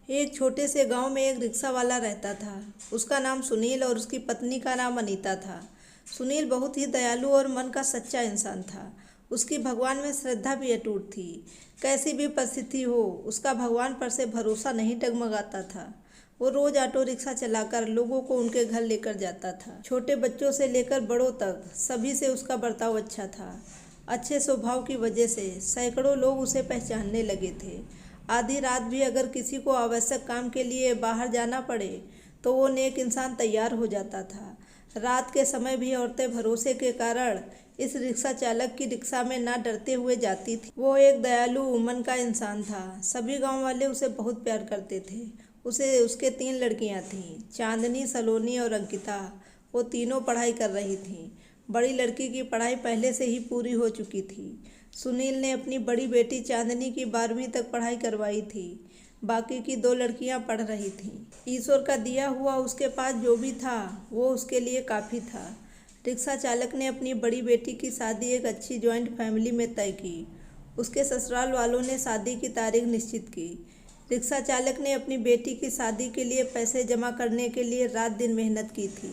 एक छोटे से गांव में एक रिक्शा वाला रहता था। उसका नाम सुनील और उसकी पत्नी का नाम अनीता था। सुनील बहुत ही दयालु और मन का सच्चा इंसान था। उसकी भगवान में श्रद्धा भी अटूट थी। कैसी भी परिस्थिति हो, उसका भगवान पर से भरोसा नहीं डगमगाता था। वो रोज ऑटो रिक्शा चलाकर लोगों को उनके घर लेकर जाता था। छोटे बच्चों से लेकर बड़ों तक सभी से उसका बर्ताव अच्छा था। अच्छे स्वभाव की वजह से सैकड़ों लोग उसे पहचानने लगे थे। आधी रात भी अगर किसी को आवश्यक काम के लिए बाहर जाना पड़े तो वो नेक इंसान तैयार हो जाता था। रात के समय भी औरतें भरोसे के कारण इस रिक्शा चालक की रिक्शा में ना डरते हुए जाती थी। वो एक दयालु मन का इंसान था। सभी गांव वाले उसे बहुत प्यार करते थे। उसके 3 लड़कियां थीं, चांदनी, सलोनी और अंकिता। वो तीनों पढ़ाई कर रही थीं। बड़ी लड़की की पढ़ाई पहले से ही पूरी हो चुकी थी। सुनील ने अपनी बड़ी बेटी चांदनी की 12वीं तक पढ़ाई करवाई थी। बाकी की 2 लड़कियां पढ़ रही थीं। ईश्वर का दिया हुआ उसके पास जो भी था वो उसके लिए काफ़ी था। रिक्शा चालक ने अपनी बड़ी बेटी की शादी एक अच्छी जॉइंट फैमिली में तय की। उसके ससुराल वालों ने शादी की तारीख निश्चित की। रिक्शा चालक ने अपनी बेटी की शादी के लिए पैसे जमा करने के लिए रात दिन मेहनत की थी।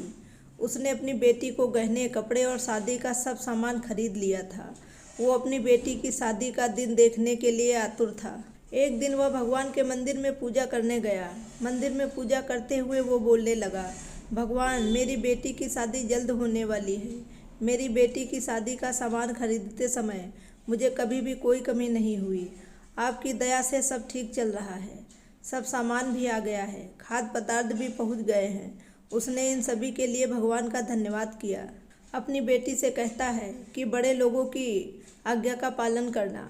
उसने अपनी बेटी को गहने, कपड़े और शादी का सब सामान खरीद लिया था। वो अपनी बेटी की शादी का दिन देखने के लिए आतुर था। एक दिन वह भगवान के मंदिर में पूजा करने गया। मंदिर में पूजा करते हुए वो बोलने लगा, भगवान, मेरी बेटी की शादी जल्द होने वाली है। मेरी बेटी की शादी का सामान खरीदते समय मुझे कभी भी कोई कमी नहीं हुई। आपकी दया से सब ठीक चल रहा है। सब सामान भी आ गया है, खाद्य पदार्थ भी पहुंच गए हैं। उसने इन सभी के लिए भगवान का धन्यवाद किया। अपनी बेटी से कहता है कि बड़े लोगों की आज्ञा का पालन करना,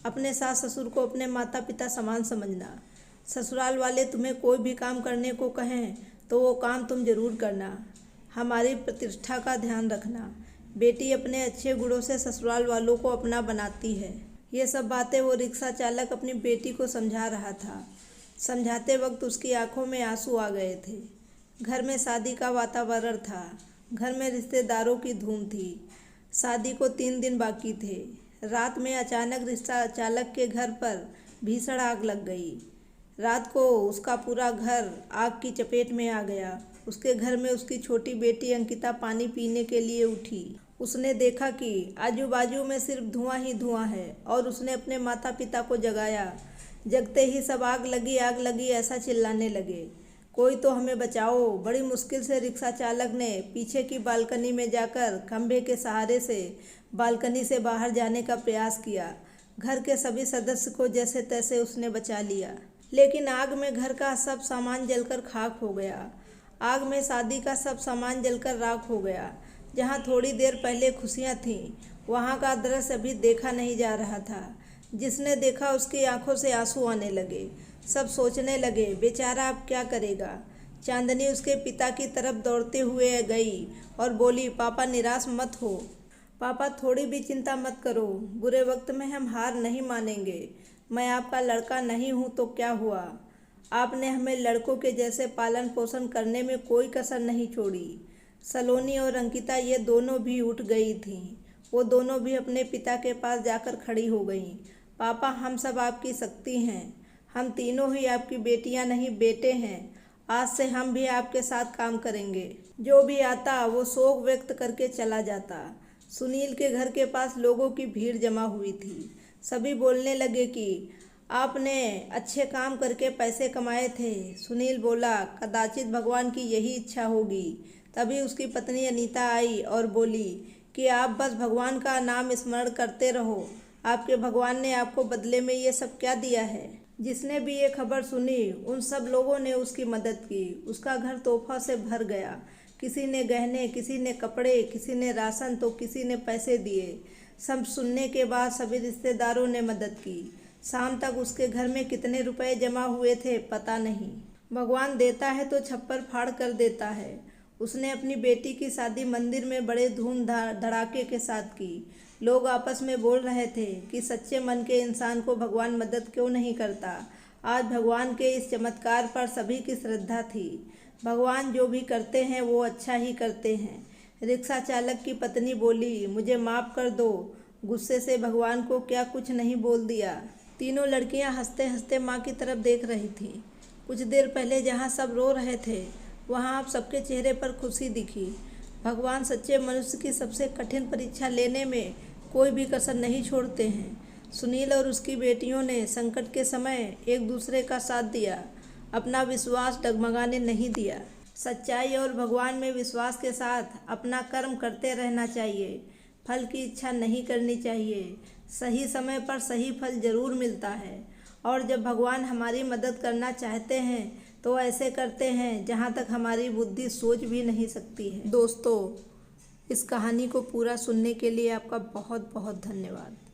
अपने सास ससुर को अपने माता पिता समान समझना। ससुराल वाले तुम्हें कोई भी काम करने को कहें तो वो काम तुम जरूर करना। हमारी प्रतिष्ठा का ध्यान रखना। बेटी अपने अच्छे गुणों से ससुराल वालों को अपना बनाती है। ये सब बातें वो रिक्शा चालक अपनी बेटी को समझा रहा था। समझाते वक्त उसकी आंखों में आंसू आ गए थे। घर में शादी का वातावरण था। घर में रिश्तेदारों की धूम थी। शादी को 3 दिन बाकी थे। रात में अचानक रिक्शा चालक के घर पर भीषण आग लग गई। रात को उसका पूरा घर आग की चपेट में आ गया। उसके घर में उसकी छोटी बेटी अंकिता पानी पीने के लिए उठी। उसने देखा कि आजू बाजू में सिर्फ धुआं ही धुआं है और उसने अपने माता पिता को जगाया। जगते ही सब आग लगी ऐसा चिल्लाने लगे, कोई तो हमें बचाओ। बड़ी मुश्किल से रिक्शा चालक ने पीछे की बालकनी में जाकर खंभे के सहारे से बालकनी से बाहर जाने का प्रयास किया। घर के सभी सदस्य को जैसे तैसे उसने बचा लिया, लेकिन आग में घर का सब सामान जलकर खाक हो गया। आग में शादी का सब सामान जलकर राख हो गया। जहाँ थोड़ी देर पहले खुशियाँ थीं, वहाँ का दृश्य अभी देखा नहीं जा रहा था। जिसने देखा उसकी आंखों से आंसू आने लगे। सब सोचने लगे, बेचारा अब क्या करेगा। चांदनी उसके पिता की तरफ दौड़ते हुए गई और बोली, पापा निराश मत हो। पापा थोड़ी भी चिंता मत करो। बुरे वक्त में हम हार नहीं मानेंगे। मैं आपका लड़का नहीं हूँ तो क्या हुआ। आपने हमें लड़कों के जैसे पालन पोषण करने में कोई कसर नहीं छोड़ी। सलोनी और अंकिता ये दोनों भी उठ गई थीं। वो दोनों भी अपने पिता के पास जाकर खड़ी हो गईं। पापा, हम सब आपकी शक्ति हैं। हम तीनों ही आपकी बेटियां नहीं बेटे हैं। आज से हम भी आपके साथ काम करेंगे। जो भी आता वो शोक व्यक्त करके चला जाता। सुनील के घर के पास लोगों की भीड़ जमा हुई थी। सभी बोलने लगे कि आपने अच्छे काम करके पैसे कमाए थे। सुनील बोला, कदाचित भगवान की यही इच्छा होगी। तभी उसकी पत्नी अनीता आई और बोली कि आप बस भगवान का नाम स्मरण करते रहो। आपके भगवान ने आपको बदले में ये सब क्या दिया है। जिसने भी ये खबर सुनी उन सब लोगों ने उसकी मदद की। उसका घर तोहफा से भर गया। किसी ने गहने, किसी ने कपड़े, किसी ने राशन तो किसी ने पैसे दिए। सब सुनने के बाद सभी रिश्तेदारों ने मदद की। शाम तक उसके घर में कितने रुपए जमा हुए थे पता नहीं। भगवान देता है तो छप्पर फाड़ कर देता है। उसने अपनी बेटी की शादी मंदिर में बड़े धूम धड़ाके के साथ की। लोग आपस में बोल रहे थे कि सच्चे मन के इंसान को भगवान मदद क्यों नहीं करता। आज भगवान के इस चमत्कार पर सभी की श्रद्धा थी। भगवान जो भी करते हैं वो अच्छा ही करते हैं। रिक्शा चालक की पत्नी बोली, मुझे माफ़ कर दो। गुस्से से भगवान को क्या कुछ नहीं बोल दिया। तीनों लड़कियां हंसते हंसते माँ की तरफ देख रही थीं। कुछ देर पहले जहाँ सब रो रहे थे वहाँ आप सबके चेहरे पर खुशी दिखी। भगवान सच्चे मनुष्य की सबसे कठिन परीक्षा लेने में कोई भी कसर नहीं छोड़ते हैं। सुनील और उसकी बेटियों ने संकट के समय एक दूसरे का साथ दिया, अपना विश्वास डगमगाने नहीं दिया। सच्चाई और भगवान में विश्वास के साथ अपना कर्म करते रहना चाहिए। फल की इच्छा नहीं करनी चाहिए। सही समय पर सही फल जरूर मिलता है और जब भगवान हमारी मदद करना चाहते हैं तो ऐसे करते हैं जहाँ तक हमारी बुद्धि सोच भी नहीं सकती है। दोस्तों, इस कहानी को पूरा सुनने के लिए आपका बहुत बहुत धन्यवाद।